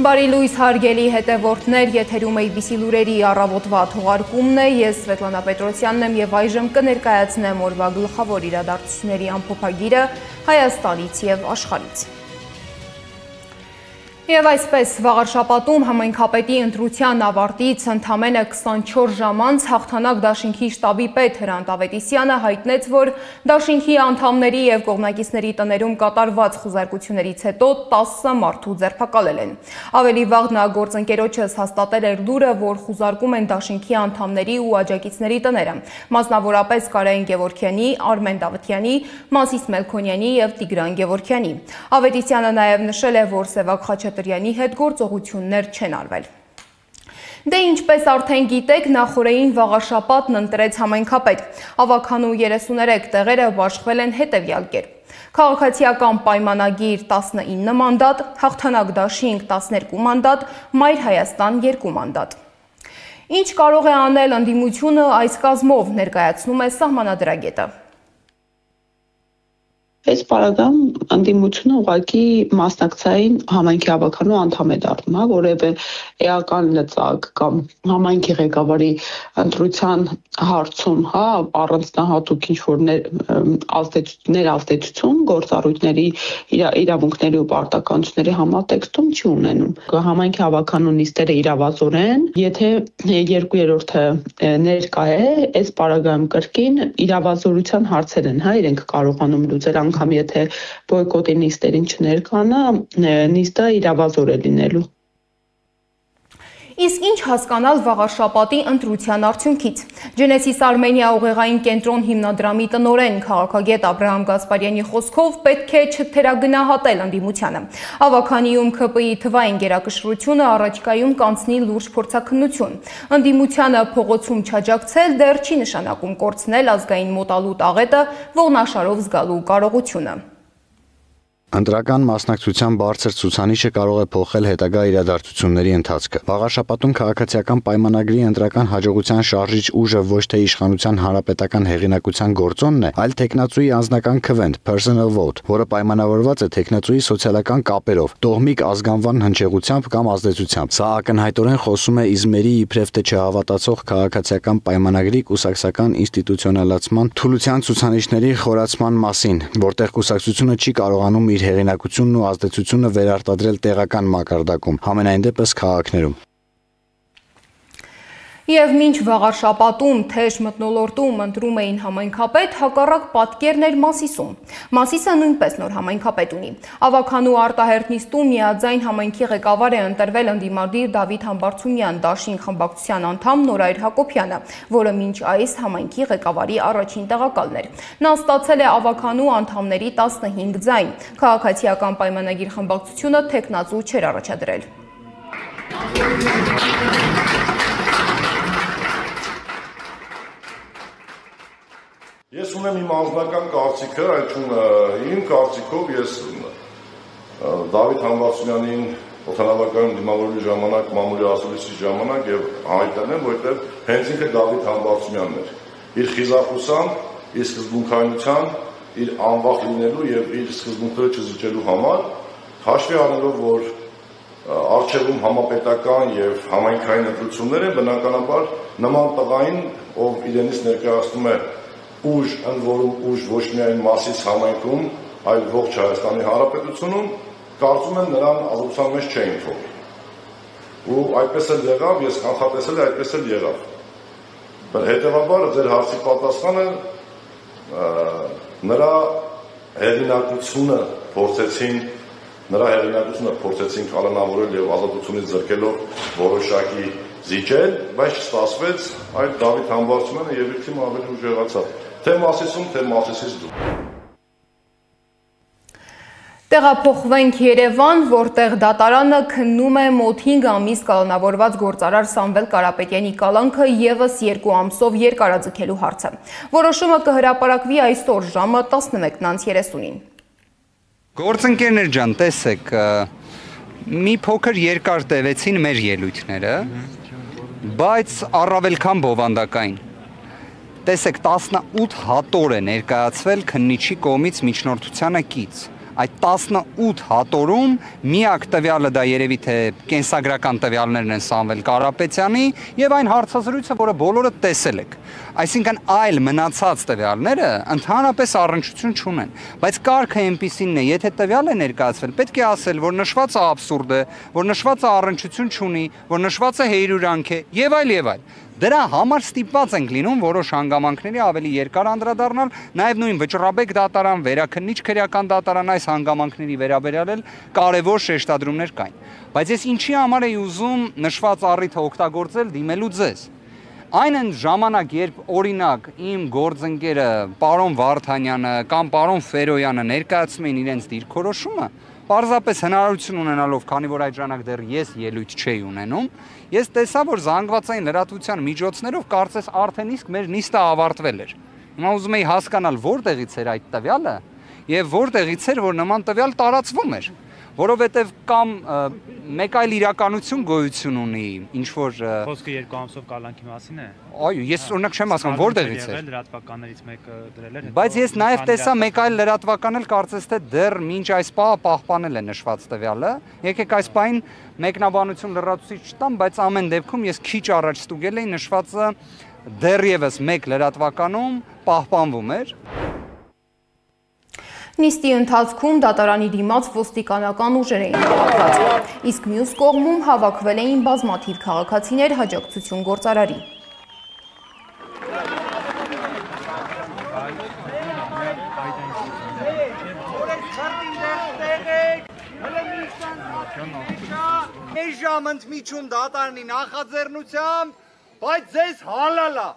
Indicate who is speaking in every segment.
Speaker 1: Բարի լույս հարգելի հետևորդներ, եթերում ABC լուրերի առավոտվա թողարկումն է, ես Սվետլանա Պետրոսյանն եմ և այժմ կներկայացնեմ օրվա գլխավոր իրադարձությունների ամփոփագիրը Հայաստանից և աշխարհից։ Եվ այսպես վաղարշապատում համայնքապետի ընտրության ավարտից ընդամենը 24 ժամ անց հաղթանակ դաշինքի շտաբի պետ Հրանտ Ավետիսյանը հայտնեց, որ դաշինքի անդամների և կողմնակիցների տներում կատարված խուզարկություններից հետո 10 մարդու ձերբակալել են։ Ավելի վաղ նա գործընկերոջս հաստատել էր լուրը, որ խուզարկում են դաշինքի անդամների ու աջակիցների տները, մասնավորապես Կարեն Գևորգյանի, Արմեն Դավթյանի, Մասիս Մելքոնյանի և Տիգրան Գևորգյանի։ Ավետիսյանը նաև նշել է, որ Սևակ Խաչատրյանի հետ գործողություններ չեն արվել։ Դե ինչպես արդեն գիտեք, նախորդին վաղարշապատն ընտրեց համայնքապետ։ Ավագանու 33 տեղերը բաշխվել են հետևյալ կերպ։ Քաղաքացիական պայմանագիր 19 մանդատ, հաղթանակ դաշինք 12 մանդատ, Մայր Հայաստան 2 մանդատ։ Ինչ կարող է անել ընդդիմությունը այս կազմով, ներկայացնում է Սահմանադրագետը։
Speaker 2: Այս պարագայում ընդդիմությունը ուղղակի մասնակցային համայնքի ավագանու անդամ է դառնում, որևէ էական լծակ կամ համայնքի ղեկավարի ընտրության հարցում, առանձնահատուկ ինչ-որ ազդեցություն գործառույթների իրավունքների ու պարտականությունների համատեքստում չի ունենում։ Համայնքի ավագանու նիստերը իրավազորեն, եթե 2/3-ը ներկա է, այս պարագայում կրկին իրավազորության հարցեր են, իրենք կարողանում լուծել, անգամ եթե բոյկոտի նիստերին չներկանա, նիստը իրավազոր է լինելու։
Speaker 1: Իսկ ինչ հասկանալ վաղարշապատի ընտրության արդյունքից։ Genesis Armenia ուղեղային կենտրոն հիմնադրամի տնօրեն քաղաքագետ Աբրահամ Գասպարյանի խոսքով պետք է չթերագնահատել ընդդիմությանը։ Ավագանիում ՔՊ-ի թվային գերակշռությունը առաջիկայում կանցնի լուրջ փորձաքննություն։ Ընդդիմությանը փողոցում չաջակցել դեռ չի նշանակում կորցնել ազգային մոտալուտ աղետը ողնաշարով զգալու կարողությունը։
Speaker 3: Ընտրական մասնակցության բարձր ցուցանիշը կարող է փոխել հետագա իրադարձությունների ընթացքը։ Վաղարշապատում քաղաքացիական պայմանագրի ընտրական հաջողության շարժիչ ուժը ոչ թե իշխանության հանրապետական հեղինակության գործոնն է, այլ տեխնացուի անձնական քվենդ, personal vote, որը պայմանավորված է տեխնացուի սոցիալական կապերով, տոհմիկ ազգանվան հնչեղությամբ կամ ազդեցությամբ։ Սա ակնհայտորեն խոսում է իզմերի իբրև թե չհավատացող քաղաքացիական պայմանագրի կուսակցական ինստիտուցիոնալացման թուլության ցուցանիշների խորացման մասին, որտեղ կուսակցությունը չի կարողանում իր հեղինակությունն ու ազդեցությունը վերարտադրել տեղական մակարդակում, համենայն դեպս քաղաքներում։
Speaker 1: Եվ մինչ վաղարշապատում թեժ մթնոլորտում ընտրում էին համայնքապետ, հակառակ պատկերն էր Մասիսում։ Մասիսը նույնպես նոր համայնքապետ ունի։ Ավագանու արտահերթ նիստում միաձայն համայնքի ղեկավար է ընտրվել ընդդիմադիր Դավիթ Համբարձումյան, դաշինք խմբակցության անդամ Նորայր Հակոբյանը, որը մինչ այս համայնքի ղեկավարի առաջին տեղակալն էր։ Նա ստացել է ավագանու անդամների 15 ձայն։ Քաղաքացիական պայմանագիր խմբակցությունը թեկնածու չէր առաջադրել։
Speaker 4: Ես ունեմ իմ անձնական կարծիքը, իմ կարծիքով ես Դավիթ Համբարձումյանին օդանավակայանում դիմավորելու ժամանակ, մամուլի ասուլիսի ժամանակ եւ հայտնել եմ, որտեղ հենց ինքը Դավիթ Համբարձումյանն էր։ Իր խիզախուսան, իր սկզբունքայնության, իր անվախ լինելու եւ իր սկզբունքները չզիջելու համար, հաշվի առնելով, որ արչեվում համապետական եւ համայնքային ընտրություններ են, բնականաբար նման տղային, ով իրենից ներկայացնում է ուժ, ընդ որում ուժ ոչ միայն Մասիս համայնքում, այլ ողջ Հայաստանի Հանրապետությունում, կարծում եմ նրան ազատության մեջ չէին թողի։ Ու այդպես էլ եղավ, ես կանխատեսել եմ, այդպես էլ եղավ։ Հետևաբար ձեր հարցի պատասխանը նրա հեղինակությունը փորձեցին կալանավորել եւ ազատությունից զրկելով որոշակի զիջել, բայց չստացվեց, այդ Դավիթ Համբարձումյանը եւ իր թիմը ավելի ուժեղացավ։ Թե Մասիսում, թե Մասիսից դուրս։
Speaker 1: Տեղափոխվենք Երևան, որտեղ դատարանը քննում է մոտ 5 ամիս կալանավորված գործարար Սամվել Կարապետյանի կալանքը ևս 2 ամսով երկարաձգելու հարցը։ Որոշումը կհրապարակվի այսօր ժամը 11:30-ին։
Speaker 5: Գործընկերներ ջան, տեսեք, մի փոքր երկար տևեցին մեր ելույթները, բայց առավել քան բովանդակային։ Տեսեք, 18 հատոր է ներկայացվել քննիչի կողմից միջնորդությանը կից։ այդ 18 հատորում միակ տվյալը դա երևի թե կենսագրական տվյալներն են Սամվել Կարապետյանի եւ այն հարցազրույցը, որը բոլորը տեսել եք։ Այսինքն այլ մնացած տվյալները ընդհանրապես առնչություն չունեն, բայց կարգը այնպիսին է, եթե տվյալ է ներկայացվել, պետք է ասել, որ նշվածը աբսուրդ է, որ նշվածը առնչություն չունի, որ նշվածը հեյրուրանք է եւ այլ եւ այլ։ Դրա համար ստիպված ենք լինում որոշ հանգամանքների ավելի երկար անդրադառնալ, նաև նույն Վճռաբեկ դատարան, Վերաքննիչ քրեական դատարան այս հանգամանքների վերաբերյալ էլ կարևոր շեշտադրումներ կային։ Բայց ես ինչի համար էի ուզում նշված առիթը օգտագործել դիմելու ձեզ։ Այն են ժամանակ, երբ օրինակ իմ գործընկերը պարոն Վարդանյանը կամ պարոն Ֆերոյանը ներկայացնում են իրենց դիրքորոշումը, պարզապես հնարավորություն ունենալով, քանի որ այդ ժամանակ դեռ ես ելույթ չէի ունենում, ես տեսա, որ զանգվածային լրատվության միջոցներով կարծես արդեն իսկ մեր նիստը ավարտվել էր։ Հիմա ուզում էի հասկանալ, որտեղից էր այդ տվյալը եւ որտեղից էր, որ նման տվյալ տարածվում էր, որովհետեւ կամ մեկ այլ իրականություն գոյություն ունի, ինչ որ
Speaker 6: խոսքը 2 ամսով կալանքի մասին է։
Speaker 5: Այո, ես օրինակ չեմ ասում, որտեղից է։
Speaker 6: Լրատվականներից մեկը դրել էր։
Speaker 5: Բայց ես նաև տեսա մեկ այլ լրատվական էլ կարծես թե դեռ մինչ այս պահը պահպանել է նշված տվյալը։ Եկեք այս պահին մեկնաբանություն լրատվուցիչ չտամ, բայց ամեն դեպքում ես քիչ առաջ ստուգել էի նշվածը դեռևս մեկ լրատվականում պահպանվում էր։
Speaker 1: Նիստի ընթացքում դատարանի դիմաց ոստիկանական ուժեր էին հավաքված, իսկ մյուս կողմում հավաքվել էին բազմաթիվ քաղաքացիներ հաջակցություն գործարարի։
Speaker 7: Մեկ ժամ ընդմիջում դատարանի նախաձեռնությամբ, բայց ձեզ հալալա,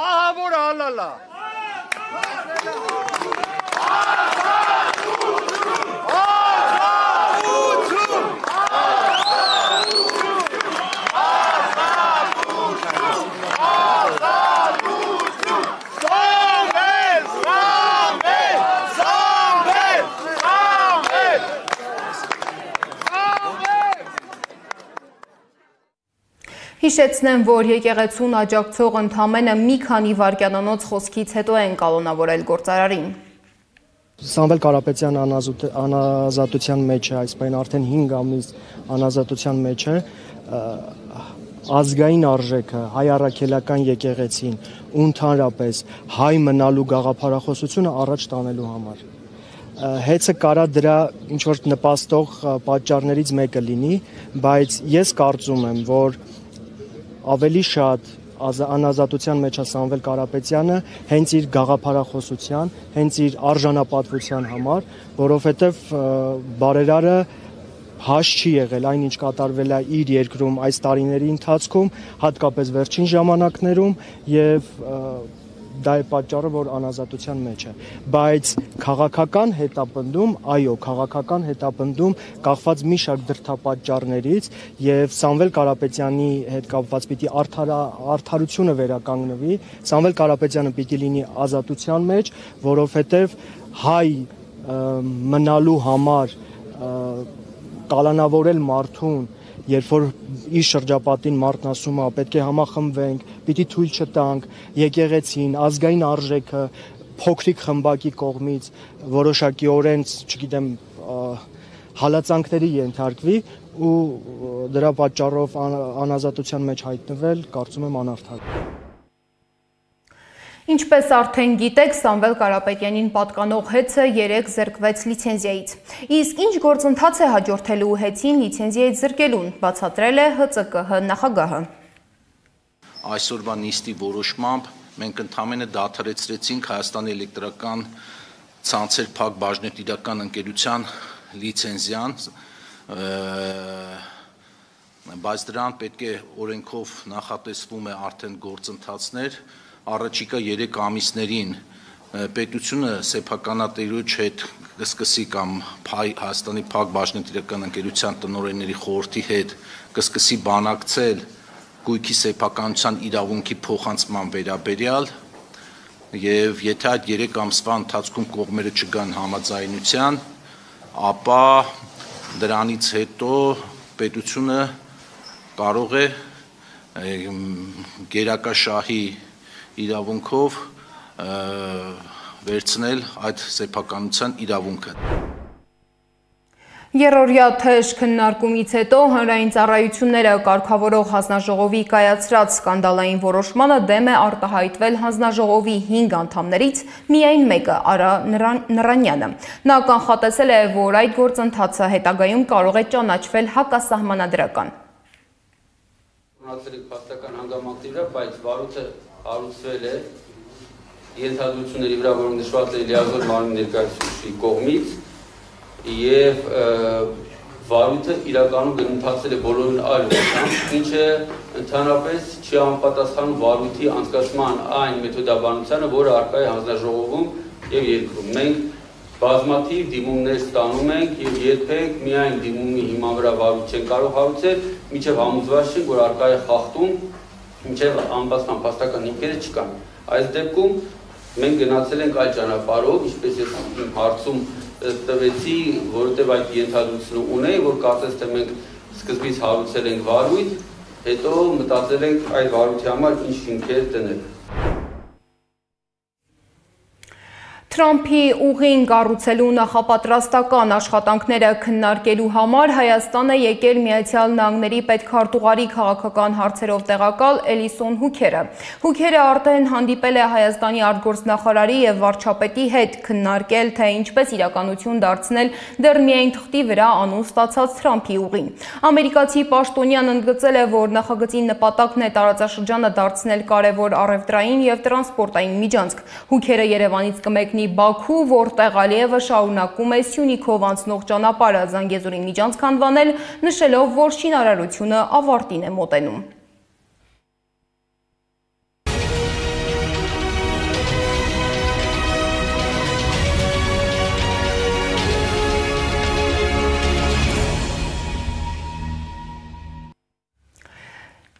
Speaker 7: ահա որ հալալա։
Speaker 1: Հիշեցնեմ, որ եկեղեցուն աջակցող ընդամենը մի քանի վայրկյանանոց խոսքից հետո են կանոնավորել գործարարին։
Speaker 8: Սամվել Կարապետյան անազատության մեջ է, այս պայն արդեն 5 ամիս անազատության մեջ է, ազգային արժեքը, հայ առաքելական եկեղեցին ու ընդհանրապես հայ մնալու գաղափարախոսությունը առաջ տանելու համար։ Հեծը կարա դրա ինչ-որ նպաստող պատճառներից մեկը լինի, բայց ես կարծում եմ, որ ավելի շատ անազատության մեջ է Սամվել Կարապետյանը հենց իր գաղափարախոսության, հենց իր արժանապատվության համար, որովհետև բարերարը հաշ չի եղել այն, ինչ կատարվել է իր երկրում այս տարիների ընթացքում, հատկապես վերջին ժամանակներում եւ դա է պատճառը, որ անազատության մեջ է, բայց քաղաքական հետապնդում, այո, քաղաքական հետապնդում կախված մի շարք դրդապատճառներից եւ Սամվել Կարապետյանի հետ կապված պիտի արդարությունը վերականգնվի, Սամվել Կարապետյանը պիտի լինի ազատության մեջ, որովհետեւ հայ մնալու համար կալանավորել մարդուն, երբ որ իր շրջապատին մարդն ասում է, պետք է համախմբվենք, պիտի թույլ չտանք, եկեղեցին, ազգային արժեքը, փոքրիկ խմբակի կողմից որոշակիորեն, չգիտեմ, հալածանքների ենթարկվի ու դրա պատճառով անազատության մեջ հայտնվել, կարծում եմ անարդար։
Speaker 1: Ինչպես արդեն գիտեք, Սամվել Կարապետյանին պատկանող հեծը 3 զրկվեց լիցենզիայից։ Իսկ ինչ գործընթաց է հաջորդելու հեծին լիցենզիայից զրկելուն, բացատրել է ՀԾԿՀ նախագահը։
Speaker 9: Այսօրվա նիստի որոշմամբ մենք ընդամենը դադարեցրեցինք Հայաստանի էլեկտրական ցանցեր փակ բաժնետիրական ընկերության լիցենզիան, բայց դրան պետք է օրենքով նախատեսվում է արդեն գործընթացներ, առաջիկա 3 ամիսներին պետությունը սեփականատիրոջ հետ կսկսի կամ Հայաստանի փակ բաժնետիրական ընկերության տնօրենների խորհրդի հետ կսկսի բանակցել գույքի սեփականության իրավունքի փոխանցման վերաբերյալ եւ եթե այդ 3 ամսվա ընթացքում կողմերը չգան համաձայնության, ապա դրանից հետո պետությունը կարող է գերակաշահի իրավունքով վերցնել այդ սեփականության իրավունքը։
Speaker 1: Երրորդյա թեժ քննարկումից հետո հանրային ծառայությունները կարգավորող հանձնաժողովի կայացրած սկանդալային որոշմանը դեմ է արտահայտվել հանձնաժողովի 5 անդամներից միայն մեկը՝ Արա Նռանյանը։ Նա կանխատեսել է, որ այդ գործընթացը հետագայում կարող է ճանաչվել հակասահմանադրական։
Speaker 10: Ունեցել եք փաստական հանգամանքների վրա, բայց վարույթը հարուցվել է ենթադրությունների վրա, որ նշված է լիազոր մարմնի ներկայացուցիչի կողմից և վարույթը իրականում գնահատվել է բոլորին այլ ոչնչությամբ, ինչը ընդհանրապես չի համապատասխանում վարույթի անցկացման այն մեթոդաբանությանը, որը առկա է հանձնաժողովում և երկրում։ Մենք բազմաթիվ դիմումներ ստանում ենք և երբեք միայն դիմումի հիման վրա վարույթ չեն կարող հարուցել, մինչև համոզված չենք, որ առկա է խախտում, մինչև անպաստան փաստական հիմքերը չկան։ Այս դեպքում մենք գնացել ենք այլ ճանապարհով, ինչպես ես իմ հարցում տվեցի, որովհետև այդ ենթադրությունը ունեի, որ կարծես թե մենք սկզբից հարուցել ենք վարույթ, հետո մտածել ենք այդ վարույթի համար ինչ հիմքեր դնել։
Speaker 1: Թրամփի ուղին կառուցելու նախապատրաստական աշխատանքները քննարկելու համար Հայաստան է եկել Միացյալ Նահանգների պետքարտուղարի քաղաքական հարցերով տեղակալ Էլիսոն Հուքերը։ Հուքերը արդեն հանդիպել է Հայաստանի արտգործնախարարի և վարչապետի հետ քննարկել, թե ինչպես իրականություն դարձնել դեռ միայն թղթի վրա անուն ստացած Թրամփի ուղին։ Ամերիկացի պաշտոնյան ընդգծել է, որ նախագծի նպատակն է տարածաշրջանը դարձնել կարևոր առևտրային և տրանսպորտային միջանցք։ Հուքերը Երևանից կմեկնի Բաքու, որտեղ Ալիևը շարունակում է Սյունիքով անցնող ճանապարհը Զանգեզուրի միջանցք անվանել, նշելով, որ շինարարությունը ավարտին է մոտենում։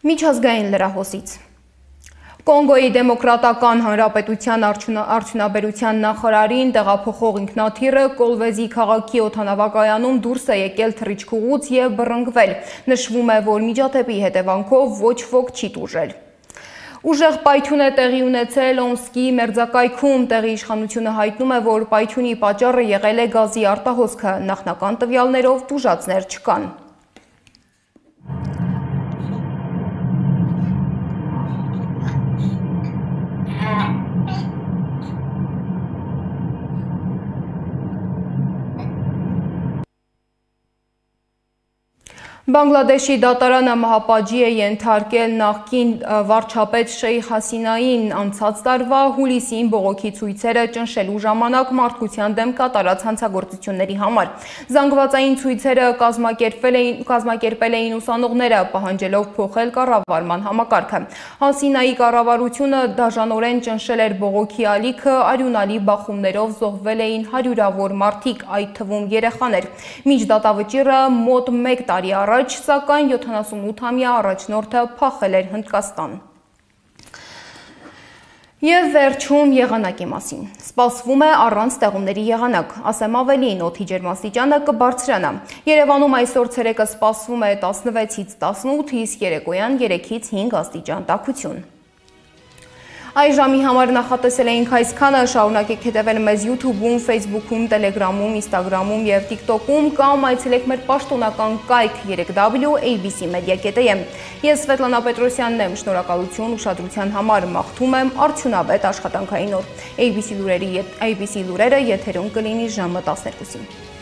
Speaker 1: Միջազգային լրահոսից Կոնգոյի Դեմոկրատական Հանրապետության արդյունաբերության նախարարին տեղափոխող ինքնաթիռը Կոլվեզի քաղաքի օդանավակայանում դուրս է եկել թռիչքուղուց և բռնկվել։ Նշվում է, որ միջադեպի հետևանքով ոչ ոք չի տուժել։ Ուժեղ պայթյուն է տեղի ունեցել Օմսկի մերձակայքում, տեղի իշխանությունը հայտնում է, որ պայթյունի պատճառը եղել է գազի արտահոսքը, նախնական տվյալներով տուժածներ չկան։ Բանգլադեշի դատարանը մահապատժի է ենթարկել նախկին վարչապետ Շեյխ Հասինային անցած տարվա հուլիսին բողոքի ցույցերը ճնշելու ժամանակ մարդկության դեմ կատարած հանցագործությունների համար։ Զանգվածային ցույցերը կազմակերպել էին ուսանողները, պահանջելով փոխել կառավարման համակարգը։ Հասինայի կառավարությունը դաժանորեն ճնշել էր բողոքի ալիքը, արյունալի բախումներով զոհվել էին հարյուրավոր մարդիկ, այդ թվում երեխաներ։ Մինչ դատավճիռը մոտ 1 տարի առաջ, սակայն 78-ամյա առաջնորդը փախել էր Հնդկաստան։ Եվ վերջում եղանակի մասին։ Սպասվում է առանց տեղումների եղանակ, ասեմ ավելին, օդի ջերմաստիճանը կբարձրանա։ Երևանում այսօր ցերեկը սպասվում է 16-ից 18, իսկ երեկոյան 3-ից 5 աստիճան տաքություն։ Այս ժամի համար նախատեսել էինք այսքանը, շարունակեք հետևել մեզ YouTube-ում, Facebook-ում, Telegram-ում, Instagram-ում և TikTok-ում կամ այցելեք մեր պաշտոնական կայք 3w.abc.media.am։ Ես Սվետլանա Պետրոսյանն եմ, շնորհակալություն ուշադրության համար, մաղթում եմ արդյունավետ աշխատանքային օր։ ABC լուրերը եթերում կլինի ժամը 12-ին։